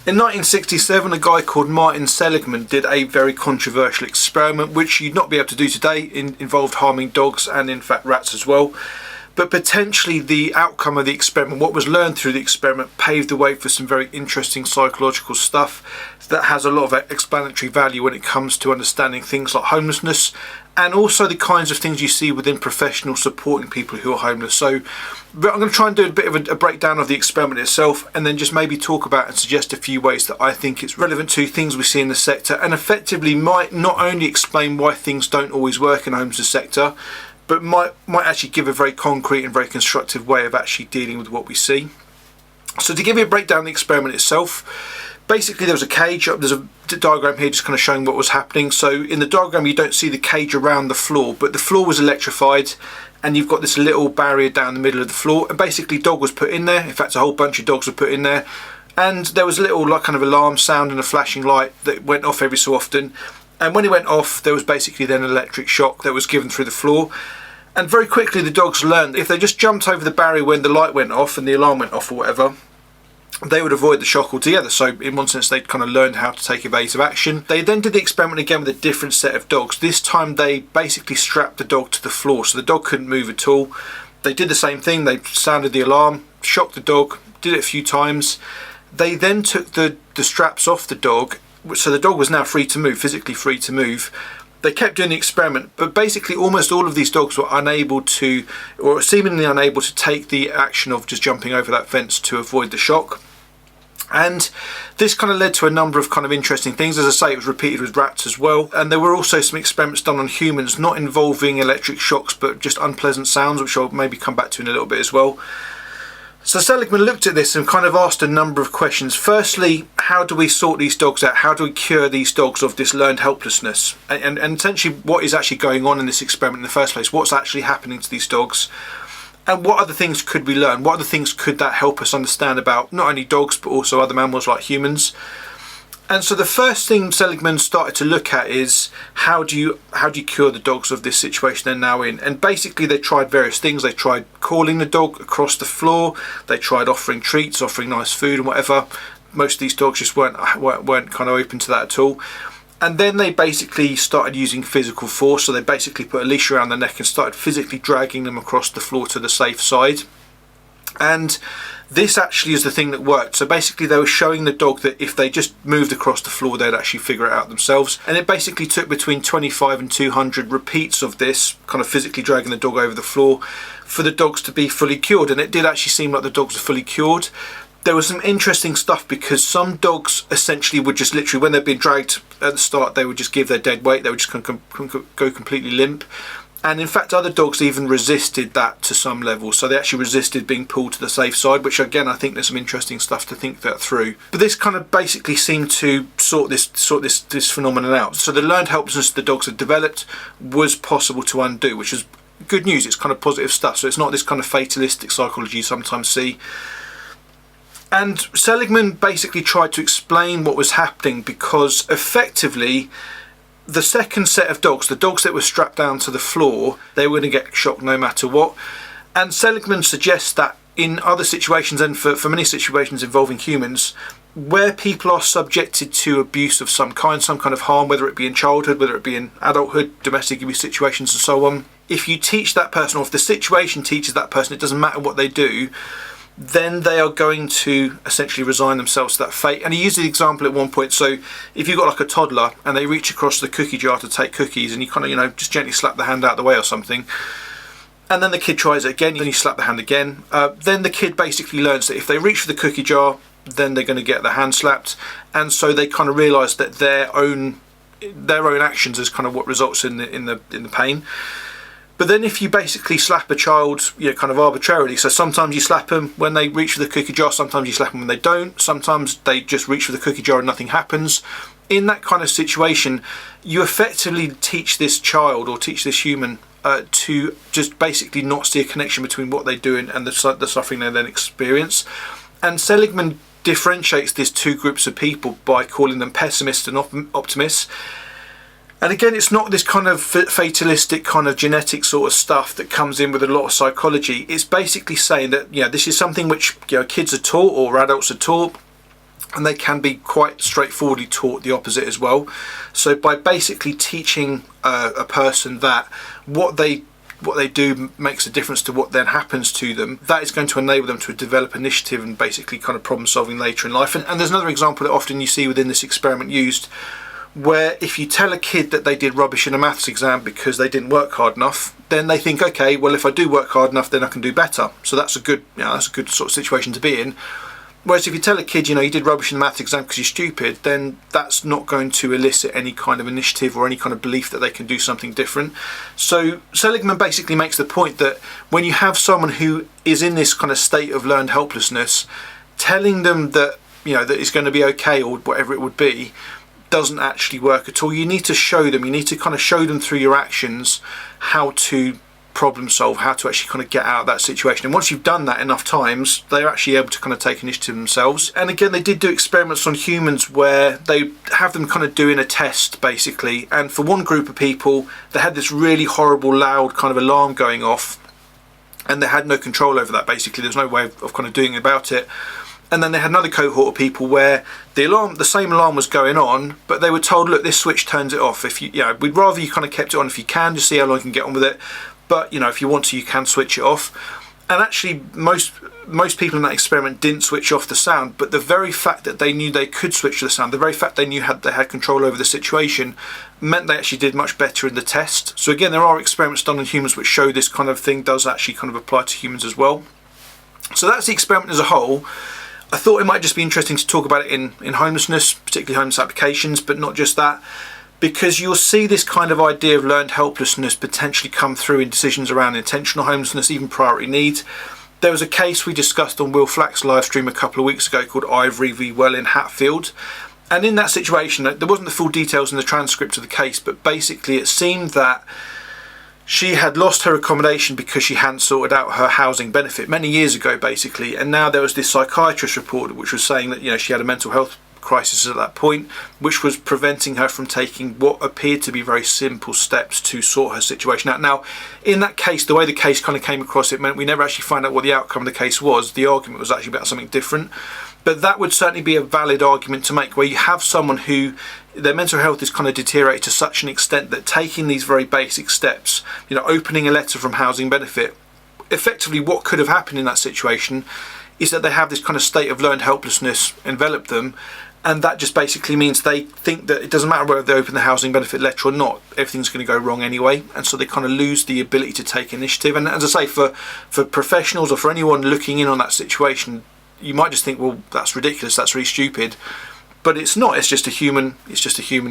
In 1967, a guy called Martin Seligman did a very controversial experiment, which you'd not be able to do today. Involved harming dogs and in fact rats as well. But potentially the outcome of the experiment, what was learned through the experiment, paved the way for some very interesting psychological stuff that has a lot of explanatory value when it comes to understanding things like homelessness and also the kinds of things you see within professionals supporting people who are homeless. So I'm going to try and do a bit of a breakdown of the experiment itself, and then just maybe talk about and suggest a few ways that I think it's relevant to things we see in the sector, and effectively might not only explain why things don't always work in the homelessness sector, but might actually give a very concrete and very constructive way of actually dealing with what we see. So to give you a breakdown of the experiment itself, basically there was a cage. There's a diagram here just kind of showing what was happening. So in the diagram you don't see the cage around the floor, but the floor was electrified and you've got this little barrier down the middle of the floor, and basically dog was put in there. In fact, a whole bunch of dogs were put in there, and there was a little like kind of alarm sound and a flashing light that went off every so often. And when it went off, there was basically then an electric shock that was given through the floor. And very quickly the dogs learned if they just jumped over the barrier when the light went off and the alarm went off or whatever, they would avoid the shock altogether. So in one sense they'd kind of learned how to take evasive action. They then did the experiment again with a different set of dogs. This time they basically strapped the dog to the floor so the dog couldn't move at all. They did the same thing. They sounded the alarm, shocked the dog, did it a few times. They then took the straps off the dog, so the dog was now free to move, physically free to move. They kept doing the experiment, but basically almost all of these dogs were unable to, or seemingly unable to, take the action of just jumping over that fence to avoid the shock. And this kind of led to a number of kind of interesting things. As I say, it was repeated with rats as well. And there were also some experiments done on humans, not involving electric shocks, but just unpleasant sounds, which I'll maybe come back to in a little bit as well. So Seligman looked at this and kind of asked a number of questions. Firstly, how do we sort these dogs out? How do we cure these dogs of this learned helplessness? And essentially what is actually going on in this experiment in the first place? What's actually happening to these dogs? And what other things could we learn? What other things could that help us understand about not only dogs but also other mammals like humans? And so the first thing Seligman started to look at is how do you cure the dogs of this situation they're now in? And basically they tried various things. They tried calling the dog across the floor. They tried offering treats, offering nice food and whatever. Most of these dogs just weren't kind of open to that at all. And then they basically started using physical force. So they basically put a leash around their neck and started physically dragging them across the floor to the safe side. And this actually is the thing that worked. So basically they were showing the dog that if they just moved across the floor, they'd actually figure it out themselves. And it basically took between 25 and 200 repeats of this, kind of physically dragging the dog over the floor, for the dogs to be fully cured. And it did actually seem like the dogs were fully cured. There was some interesting stuff because some dogs essentially would just literally, when they'd been dragged at the start, they would just give their dead weight. They would just go completely limp. And in fact, other dogs even resisted that to some level. So they actually resisted being pulled to the safe side, which again, I think there's some interesting stuff to think that through. But this kind of basically seemed to sort this phenomenon out. So the learned helplessness the dogs had developed was possible to undo, which is good news. It's kind of positive stuff. So it's not this kind of fatalistic psychology you sometimes see. And Seligman basically tried to explain what was happening because effectively, the second set of dogs, the dogs that were strapped down to the floor, they were going to get shocked no matter what. And Seligman suggests that in other situations, and for many situations involving humans, where people are subjected to abuse of some kind of harm, whether it be in childhood, whether it be in adulthood, domestic abuse situations and so on, if you teach that person, or if the situation teaches that person, it doesn't matter what they do, then they are going to essentially resign themselves to that fate. And he used the example at one point. So if you've got like a toddler and they reach across the cookie jar to take cookies, and you kind of, just gently slap the hand out of the way or something, and then the kid tries it again, then you slap the hand again, then the kid basically learns that if they reach for the cookie jar, then they're going to get their hand slapped. And so they kind of realise that their own actions is kind of what results in the pain. But then if you basically slap a child, kind of arbitrarily, so sometimes you slap them when they reach for the cookie jar, sometimes you slap them when they don't, sometimes they just reach for the cookie jar and nothing happens. In that kind of situation, you effectively teach this child or teach this human to just basically not see a connection between what they do and the suffering they then experience. And Seligman differentiates these two groups of people by calling them pessimists and optimists. And again, it's not this kind of fatalistic kind of genetic sort of stuff that comes in with a lot of psychology. It's basically saying that, this is something which, kids are taught or adults are taught. and they can be quite straightforwardly taught the opposite as well. So by basically teaching a person that what they do makes a difference to what then happens to them, that is going to enable them to develop initiative and basically kind of problem solving later in life. And there's another example that often you see within this experiment used, where if you tell a kid that they did rubbish in a maths exam because they didn't work hard enough, then they think, okay, well, if I do work hard enough, then I can do better. So that's a good, that's a good sort of situation to be in. Whereas if you tell a kid, you did rubbish in the maths exam because you're stupid, then that's not going to elicit any kind of initiative or any kind of belief that they can do something different. So Seligman basically makes the point that when you have someone who is in this kind of state of learned helplessness, telling them that, that it's going to be okay or whatever it would be, doesn't actually work at all. You need to show them, you need to kind of show them through your actions how to problem solve, how to actually kind of get out of that situation. And once you've done that enough times, they're actually able to kind of take initiative themselves. And again, they did do experiments on humans where they have them kind of doing a test basically, and for one group of people they had this really horrible loud kind of alarm going off, and they had no control over that basically. There's no way of kind of doing about it. And then they had another cohort of people where the same alarm was going on, but they were told, look, this switch turns it off. If we'd rather you kind of kept it on if you can, just see how long you can get on with it. But if you want to, you can switch it off. And actually, most people in that experiment didn't switch off the sound. But the very fact that they knew they could switch the sound, the very fact they knew they had control over the situation, meant they actually did much better in the test. So again, there are experiments done on humans which show this kind of thing does actually kind of apply to humans as well. So that's the experiment as a whole. I thought it might just be interesting to talk about it in homelessness, particularly homeless applications, but not just that, because you'll see this kind of idea of learned helplessness potentially come through in decisions around intentional homelessness, even priority needs. There was a case we discussed on Will Flack's live stream a couple of weeks ago called Ivory v. Well in Hatfield. And in that situation, there wasn't the full details in the transcript of the case, but basically it seemed that she had lost her accommodation because she hadn't sorted out her housing benefit many years ago, basically. And now there was this psychiatrist report which was saying that she had a mental health crisis at that point, which was preventing her from taking what appeared to be very simple steps to sort her situation out. Now, in that case, the way the case kind of came across, it meant we never actually found out what the outcome of the case was. The argument was actually about something different. But that would certainly be a valid argument to make, where you have someone who their mental health is kind of deteriorated to such an extent that taking these very basic steps, opening a letter from housing benefit, effectively what could have happened in that situation is that they have this kind of state of learned helplessness envelop them, and that just basically means they think that it doesn't matter whether they open the housing benefit letter or not, everything's going to go wrong anyway, and so they kind of lose the ability to take initiative. And as I say, for professionals or for anyone looking in on that situation, you might just think, well, that's ridiculous, that's really stupid, but it's not. It's just a human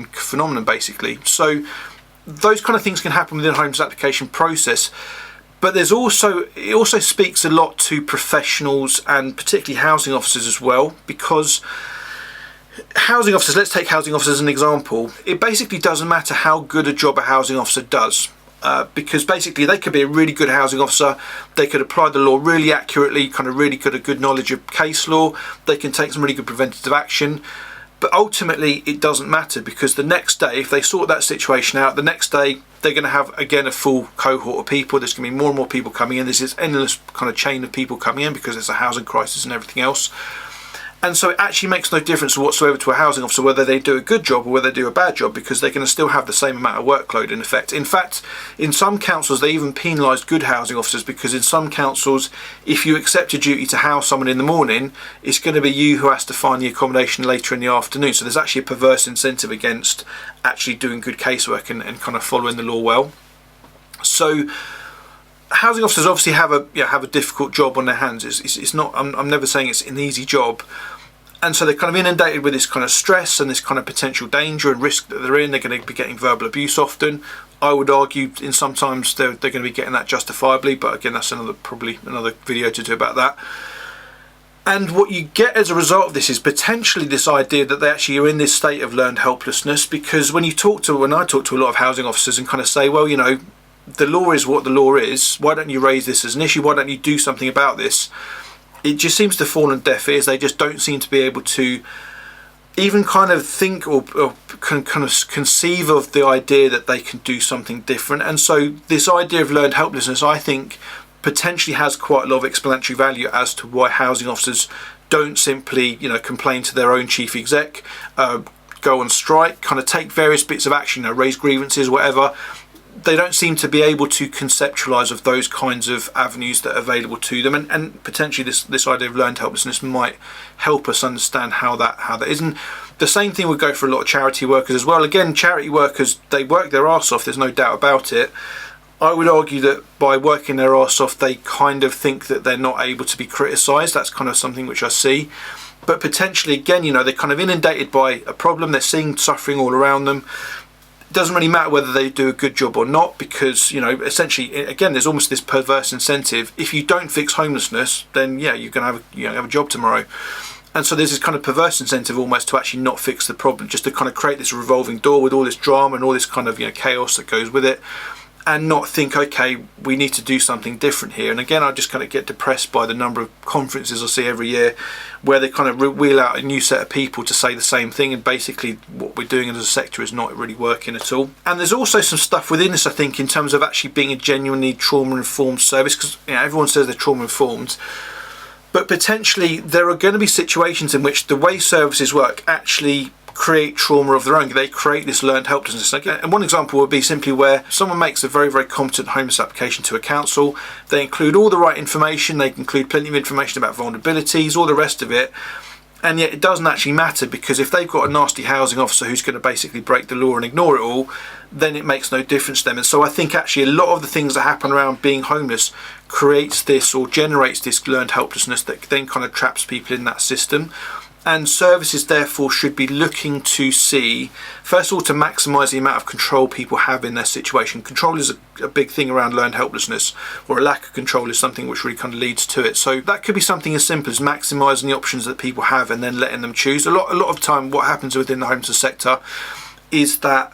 phenomenon basically. So those kind of things can happen within a homeless application process. But it also speaks a lot to professionals and particularly housing officers as well, because housing officers, let's take housing officers as an example, it basically doesn't matter how good a job a housing officer does. Because basically they could be a really good housing officer, they could apply the law really accurately, kind of really good knowledge of case law, they can take some really good preventative action, but ultimately it doesn't matter, because the next day, if they sort that situation out, the next day they're going to have again a full cohort of people. There's going to be more and more people coming in. There's this endless kind of chain of people coming in because there's a housing crisis and everything else. And so it actually makes no difference whatsoever to a housing officer whether they do a good job or whether they do a bad job, because they're going to still have the same amount of workload in effect. In fact, in some councils they even penalise good housing officers, because in some councils, if you accept a duty to house someone in the morning, it's going to be you who has to find the accommodation later in the afternoon. So there's actually a perverse incentive against actually doing good casework and kind of following the law well. So housing officers obviously have a difficult job on their hands. It's not. I'm never saying it's an easy job. And so they're kind of inundated with this kind of stress and this kind of potential danger and risk that they're in. They're going to be getting verbal abuse often. I would argue in sometimes they're going to be getting that justifiably, but again, that's probably another video to do about that. And what you get as a result of this is potentially this idea that they actually are in this state of learned helplessness, because when I talk to a lot of housing officers and kind of say, well, the law is what the law is, why don't you raise this as an issue, why don't you do something about this? It just seems to fall on deaf ears. They just don't seem to be able to even kind of think or kind of conceive of the idea that they can do something different. And so this idea of learned helplessness, I think, potentially has quite a lot of explanatory value as to why housing officers don't simply, complain to their own chief exec, go on strike, kind of take various bits of action, raise grievances, whatever. They don't seem to be able to conceptualise of those kinds of avenues that are available to them, and potentially this idea of learned helplessness might help us understand how that is. And the same thing would go for a lot of charity workers as well. Again, charity workers, they work their arse off, there's no doubt about it. I would argue that by working their arse off, they kind of think that they're not able to be criticised. That's kind of something which I see. But potentially, again, they're kind of inundated by a problem. They're seeing suffering all around them. It doesn't really matter whether they do a good job or not, because, essentially, again, there's almost this perverse incentive. If you don't fix homelessness, then, yeah, you're going to have a job tomorrow. And so there's this kind of perverse incentive almost to actually not fix the problem, just to kind of create this revolving door with all this drama and all this kind of, chaos that goes with it. And not think, okay, we need to do something different here. And again, I just kind of get depressed by the number of conferences I see every year where they kind of wheel out a new set of people to say the same thing, and basically what we're doing as a sector is not really working at all. And there's also some stuff within this, I think, in terms of actually being a genuinely trauma-informed service, because everyone says they're trauma-informed, but potentially there are going to be situations in which the way services work actually create trauma of their own. They create this learned helplessness. And one example would be simply where someone makes a very, very competent homeless application to a council. They include all the right information. They include plenty of information about vulnerabilities, all the rest of it. And yet it doesn't actually matter, because if they've got a nasty housing officer who's going to basically break the law and ignore it all, then it makes no difference to them. And so I think actually a lot of the things that happen around being homeless creates this, or generates this learned helplessness that then kind of traps people in that system. And services therefore should be looking to see, first of all, to maximise the amount of control people have in their situation. Control is a big thing around learned helplessness, or a lack of control is something which really kind of leads to it. So that could be something as simple as maximising the options that people have and then letting them choose. A lot of time what happens within the homeless sector is that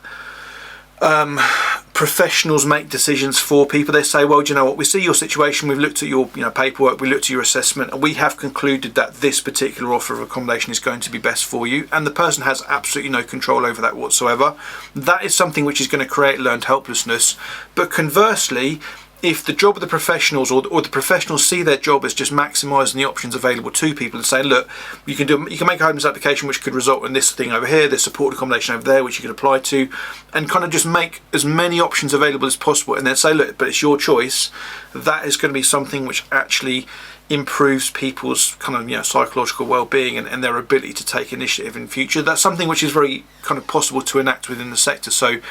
professionals make decisions for people. They say, well, do you know what, we see your situation, we've looked at your paperwork, we looked at your assessment, and we have concluded that this particular offer of accommodation is going to be best for you, and the person has absolutely no control over that whatsoever. That is something which is going to create learned helplessness. But conversely, if the job of the professionals, or the professionals see their job as just maximising the options available to people and saying, look, you can make a homeless application which could result in this thing over here, this supported accommodation over there, which you could apply to, and kind of just make as many options available as possible, and then say, look, but it's your choice. That is going to be something which actually improves people's kind of psychological well-being and their ability to take initiative in future. That's something which is very kind of possible to enact within the sector. So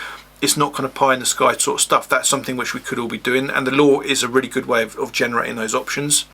it's not kind of pie in the sky sort of stuff. That's something which we could all be doing, and the law is a really good way of generating those options.